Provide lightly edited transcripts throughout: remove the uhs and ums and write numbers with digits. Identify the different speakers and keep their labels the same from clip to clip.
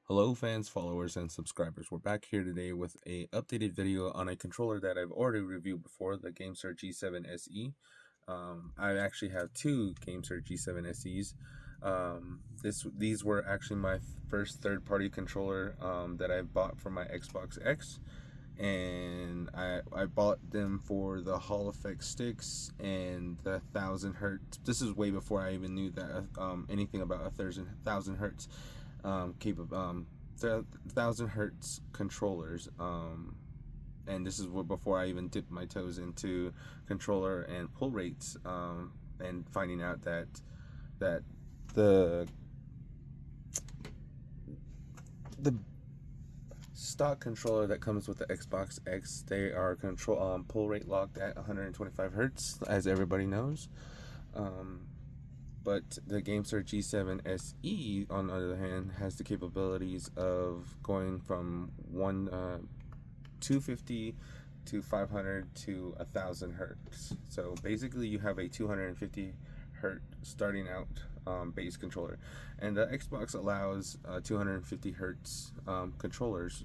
Speaker 1: Hello fans, followers, and subscribers. We're back here today with a updated video on a controller that I've already reviewed before, the Gamesir G7 SE. I actually have two Gamesir G7 SEs. These were actually my first third-party controller that I bought for my Xbox X, and I bought them for the Hall effect sticks and the 1000 Hz. This is way before I even knew that anything about 1000 Hz capable 1000 Hz controllers, and this is before I even dipped my toes into controller and pull rates, and finding out that the the stock controller that comes with the Xbox X, they are pull rate locked at 125 Hz, as everybody knows. But the Gamesir G7 SE, on the other hand, has the capabilities of going from 250 to 500 to 1000 Hz. So basically, you have a 250 Hz starting out base controller, and the Xbox allows 250 Hz controllers.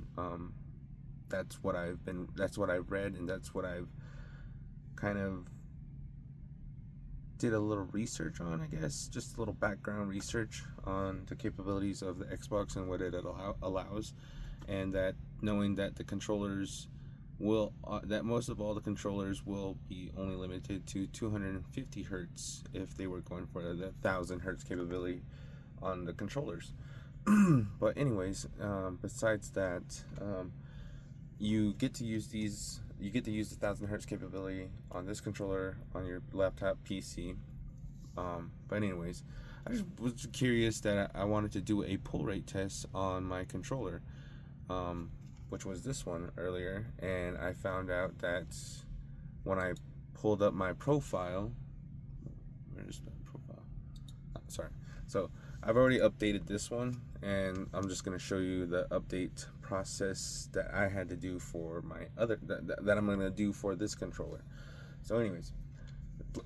Speaker 1: That's what I've read, and that's what I've kind of did a little research on, I guess, just a little background research on the capabilities of the Xbox and what it allows, and that knowing that the controllers will that most of all the controllers will be only limited to 250 Hz if they were going for the 1000 Hz capability on the controllers. But anyways, besides that, you get to use the 1000 Hz capability on this controller on your laptop PC. But anyways, I just was curious that I wanted to do a pull rate test on my controller, which was this one earlier, and I found out that when I pulled up my profile, where's my profile? Sorry. So I've already updated this one, and I'm just going to show you the update process that I had to do for my other that I'm going to do for this controller. So anyways,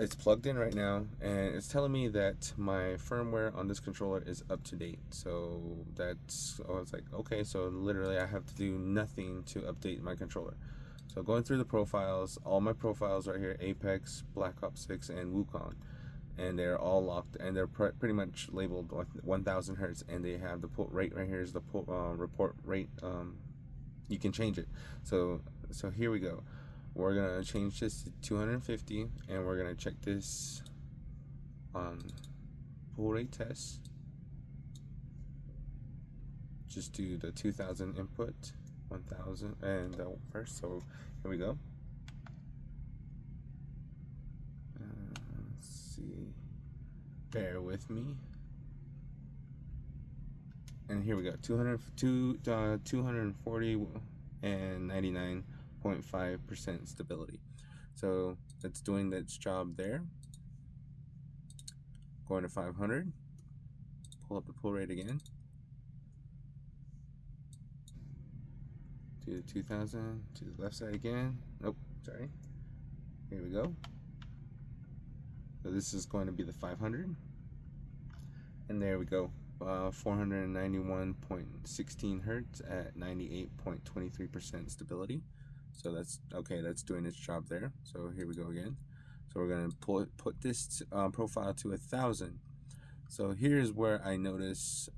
Speaker 1: it's plugged in right now, and it's telling me that my firmware on this controller is up to date. So I was like, okay, so literally I have to do nothing to update my controller. So going through the profiles, all my profiles right here: Apex, Black Ops 6, and Wukong, and they're all locked, and they're pretty much labeled 1000 Hz, and they have the pull rate right here is the report rate. You can change it. So here we go. We're gonna change this to 250, and we're gonna check this on pull rate test. Just do the 2000 input, 1000, and first. So here we go. Bear with me. And here we go. 240 and 99.5% stability. So it's doing its job there. Going to 500. Pull up the pull rate again. Do the 2000 to the left side again. Nope, sorry. Here we go. So this is going to be the 500. And there we go. 491.16 Hz at 98.23% stability. So that's okay, that's doing its job there. So here we go again. So we're gonna put this profile to 1000. So here's where I notice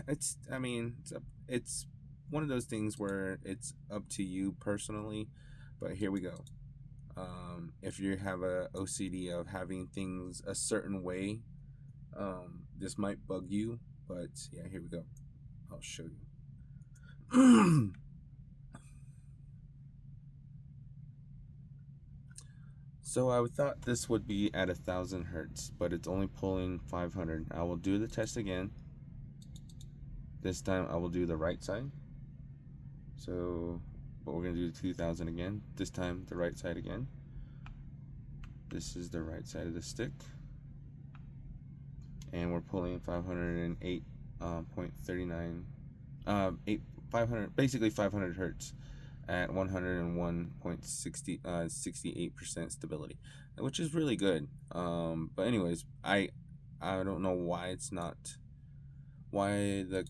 Speaker 1: it's one of those things where it's up to you personally, but here we go. If you have a OCD of having things a certain way, this might bug you, but yeah, here we go. I'll show you. So I thought this would be at 1000 Hz, but it's only pulling 500. I will do the test again. This time I will do the right side. But we're gonna do 2000 again. This time the right side again. This is the right side of the stick, and we're pulling 508.39, 500 Hz at 101.68% stability, which is really good. But anyways, I don't know why the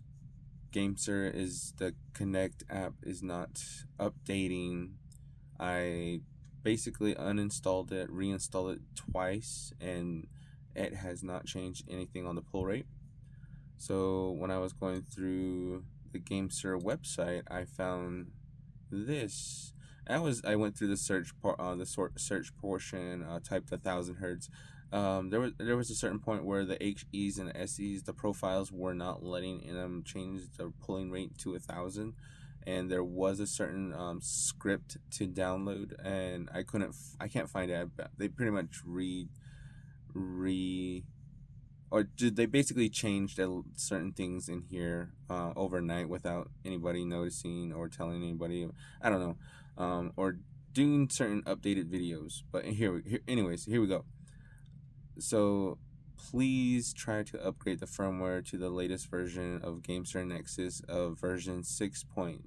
Speaker 1: Gamesir is the Connect app is not updating. I basically uninstalled it, reinstalled it twice, and it has not changed anything on the pull rate. So when I was going through the Gamesir website, I found this. I went through the search portion, typed 1,000 hertz. There was a certain point where the HEs and the SEs, the profiles were not letting them change the pulling rate to 1,000, and there was a certain script to download, and I can't find it. They pretty much re or did they basically changed certain things in here overnight without anybody noticing or telling anybody. I don't know, or doing certain updated videos. But anyways, here we go. So please try to upgrade the firmware to the latest version of Gamesir Nexus of version 6.40.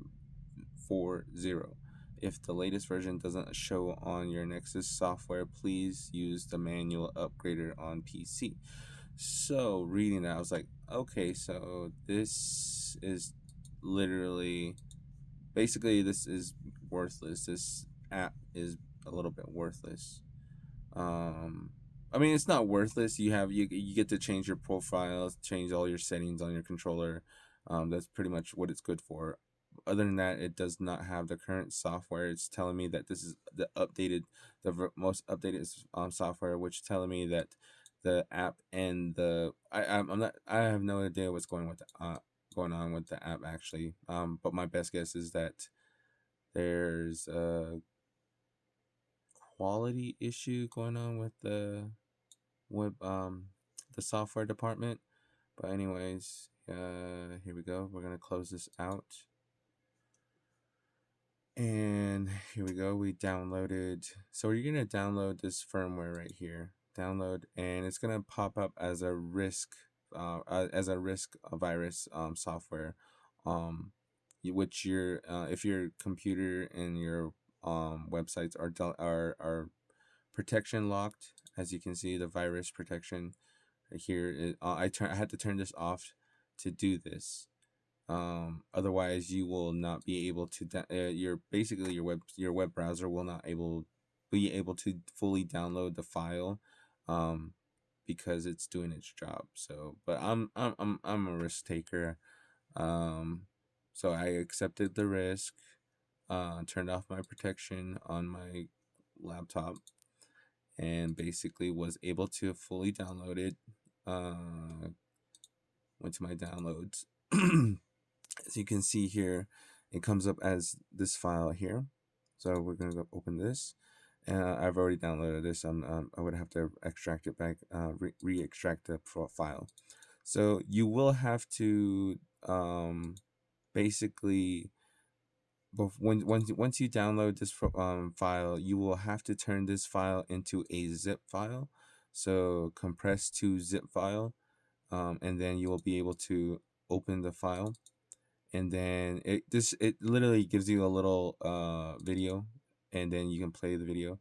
Speaker 1: If the latest version doesn't show on your Nexus software, please use the manual upgrader on PC. So reading that, I was like, okay, so this is literally, basically, this is worthless. This app is a little bit worthless. I mean, it's not worthless. You get to change your profiles, change all your settings on your controller. That's pretty much what it's good for. Other than that, it does not have the current software. It's telling me that this is the most updated software, which telling me that the app and I have no idea what's going on with the app actually. But my best guess is that there's a quality issue going on with the software department. But anyways, here we go. We're gonna close this out. And here we go. We downloaded. So you're gonna download this firmware right here. Download, and it's gonna pop up as a risk virus software, which if your computer and your websites are protection locked. As you can see, the virus protection here. I had to turn this off to do this. Otherwise you will not be able to your web browser will not be able to fully download the file, because it's doing its job. So but I'm a risk taker, so I accepted the risk, turned off my protection on my laptop, and basically was able to fully download it. Went to my downloads. As you can see here, it comes up as this file here. So we're gonna go open this. I've already downloaded this. I would have to extract it back, re-extract the file. So you will have to basically, once you download this file, you will have to turn this file into a zip file. So compress to zip file, and then you will be able to open the file. And then it literally gives you a little video, and then you can play the video.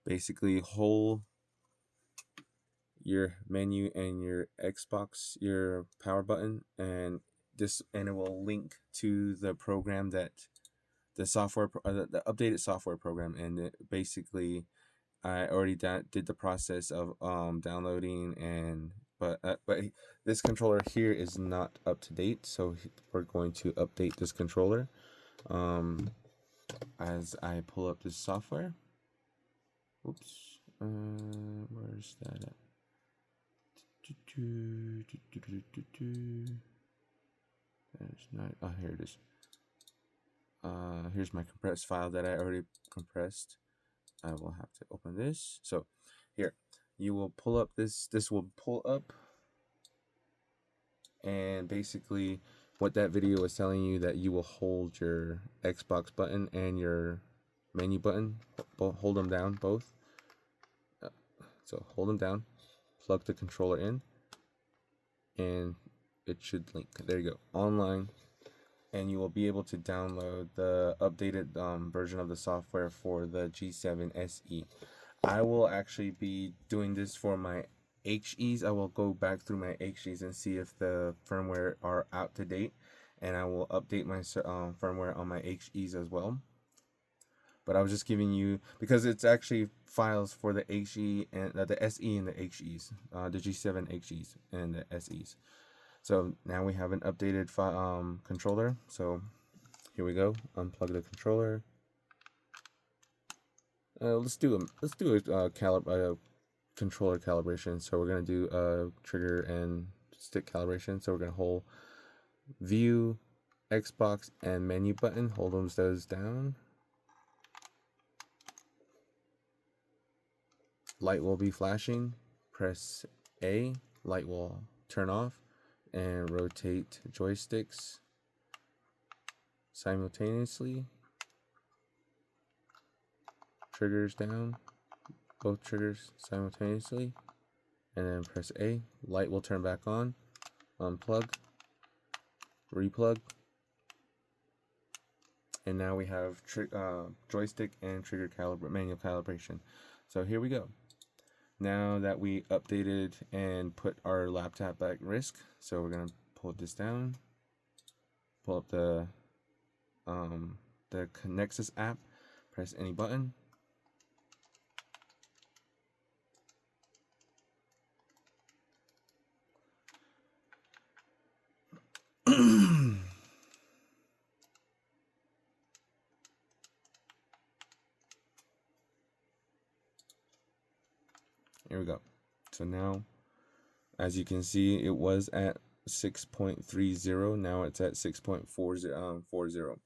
Speaker 1: Basically hold your menu and your Xbox, your power button, and it will link to the program that the updated software program. And it basically, I already did the process of downloading, and but this controller here is not up to date, so we're going to update this controller as I pull up this software. Oops, where's that at? There's not. Oh, here it is. Here's my compressed file that I already compressed. I will have to open this. So here, you will pull up this will pull up, and basically what that video is telling you, that you will hold your Xbox button and your menu button, hold them down both. So hold them down, plug the controller in, and it should link. There you go, online. And you will be able to download the updated version of the software for the G7 SE. I will actually be doing this for my HEs. I will go back through my HEs and see if the firmware are out to date. and I will update my firmware on my HEs as well. But I was just giving you, because it's actually files for the HE and the SE and the HEs, the G7 HEs and the SEs. So now we have an updated controller. So here we go. Unplug the controller. Let's do a controller calibration. So we're gonna do a trigger and stick calibration. So we're gonna hold view, Xbox, and menu button. Hold those down. Light will be flashing. Press A. Light will turn off, and rotate joysticks simultaneously. Triggers down, both triggers simultaneously, and then press A. Light will turn back on. Unplug, replug, and now we have joystick and trigger manual calibration. So here we go. Now that we updated and put our laptop at risk, so we're gonna pull this down, pull up the Nexus app, press any button. Here we go. So now, as you can see, it was at 6.30. Now it's at 6.40.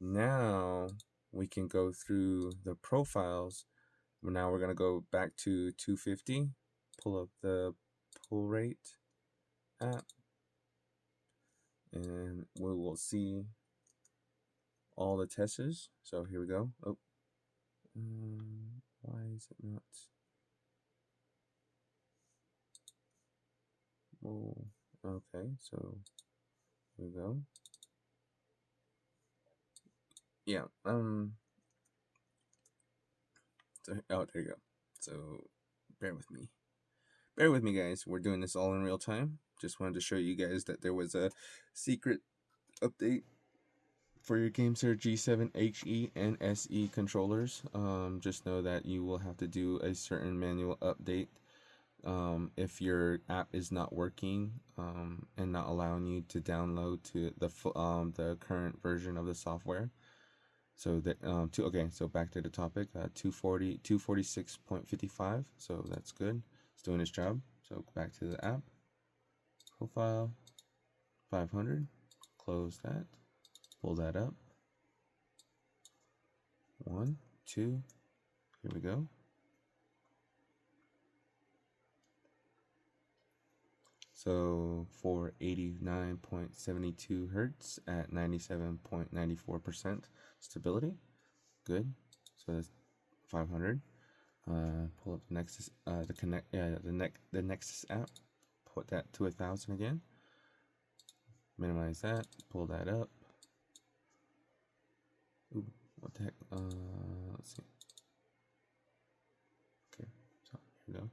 Speaker 1: Now we can go through the profiles. Now we're gonna go back to 250. Pull up the pull rate app, and we will see all the testers. So here we go. Oh, why is it not? Oh, okay, so here we go. Yeah, so, oh, there you go. So bear with me. Bear with me, guys. We're doing this all in real time. Just wanted to show you guys that there was a secret update for your Gamesir G7 HE and SE controllers. Just know that you will have to do a certain manual update if your app is not working and not allowing you to download to the current version of the software. So that okay, so back to the topic. 246.55. So that's good. It's doing its job. So back to the app. Profile 500. Close that. Pull that up. 1, 2. Here we go. So for 89.72 hertz at 97.94% stability, good. So that's 500. Pull up the Nexus, the Nexus app. Put that to 1,000 again. Minimize that. Pull that up. Ooh, what the heck? Let's see. Okay, so here we go.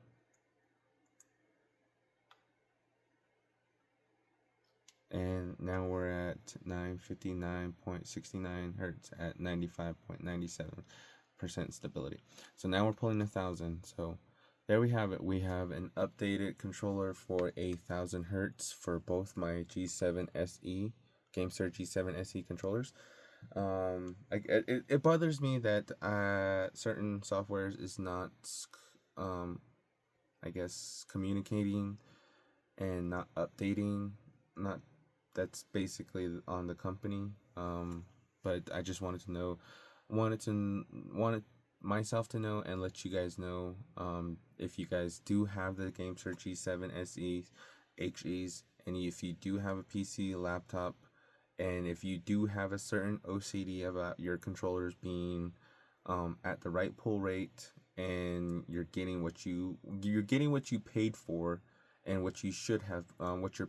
Speaker 1: And now we're at 959.69 hertz at 95.97% stability. So now we're pulling 1,000. So there we have it. We have an updated controller for 1,000 hertz for both my G7 SE, Gamesir G7 SE controllers. It bothers me that certain softwares is not, I guess, communicating and not updating. Not That's basically on the company. But I just wanted myself to know and let you guys know. If you guys do have the Gamesir G7 SE HEs, and if you do have a PC, laptop, and if you do have a certain OCD about your controllers being at the right pull rate, and you're getting what you paid for, and what you should have, what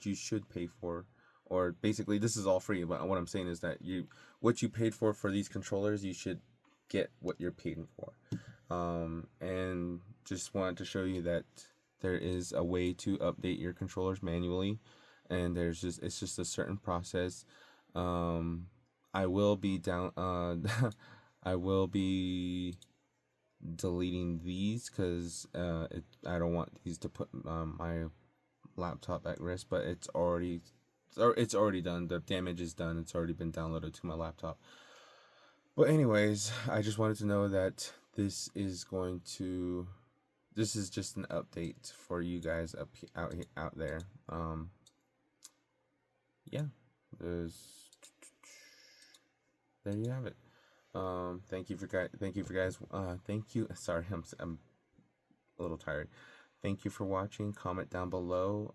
Speaker 1: you should pay for, or basically this is all free. But what I'm saying is that what you paid for these controllers, you should get what you're paying for. And just wanted to show you that there is a way to update your controllers manually, and it's just a certain process. I will be down. I will be deleting these because I don't want these to put my laptop at risk. But it's already done. The damage is done. It's already been downloaded to my laptop. But anyways, I just wanted to know that this is just an update for you guys out there. Yeah, there's there you have it. Thank you for guys. Thank you. Sorry, I'm a little tired. Thank you for watching. Comment down below.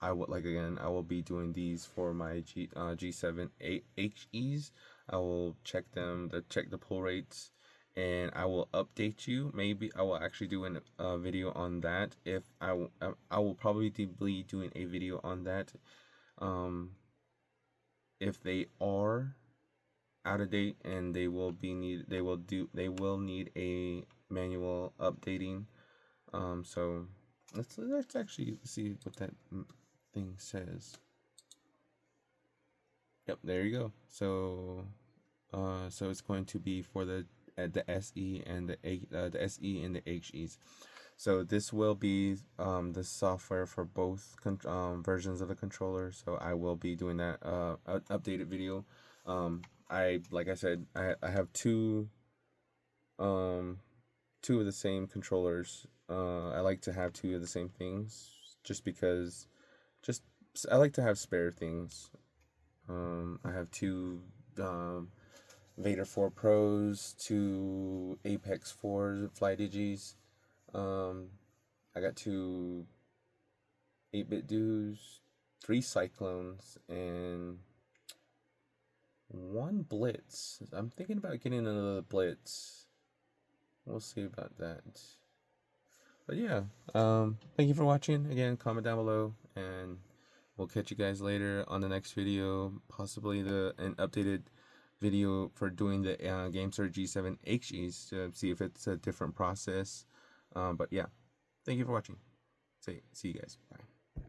Speaker 1: I will be doing these for my G7 HEs. I will check the pull rates, and I will update you. Maybe I will actually do a video on that. If I will probably be doing a video on that. If they are out of date and they will need a manual updating. So let's actually see what that thing says. Yep, there you go. So so it's going to be for the SE and the SE and the HEs. So this will be the software for both versions of the controller. So I will be doing that updated video. Like I said, I have two of the same controllers. I like to have two of the same things just because I like to have spare things. I have two Vader 4 Pros, two Apex 4 Fly Digis. I got two 8-bit Duos, 3 Cyclones, and 1 Blitz. I'm thinking about getting another Blitz. We'll see about that. But yeah, thank you for watching. Again, comment down below, and we'll catch you guys later on the next video. Possibly an updated video for doing the Gamesir G7 SEs to see if it's a different process. But yeah, thank you for watching. See you guys. Bye.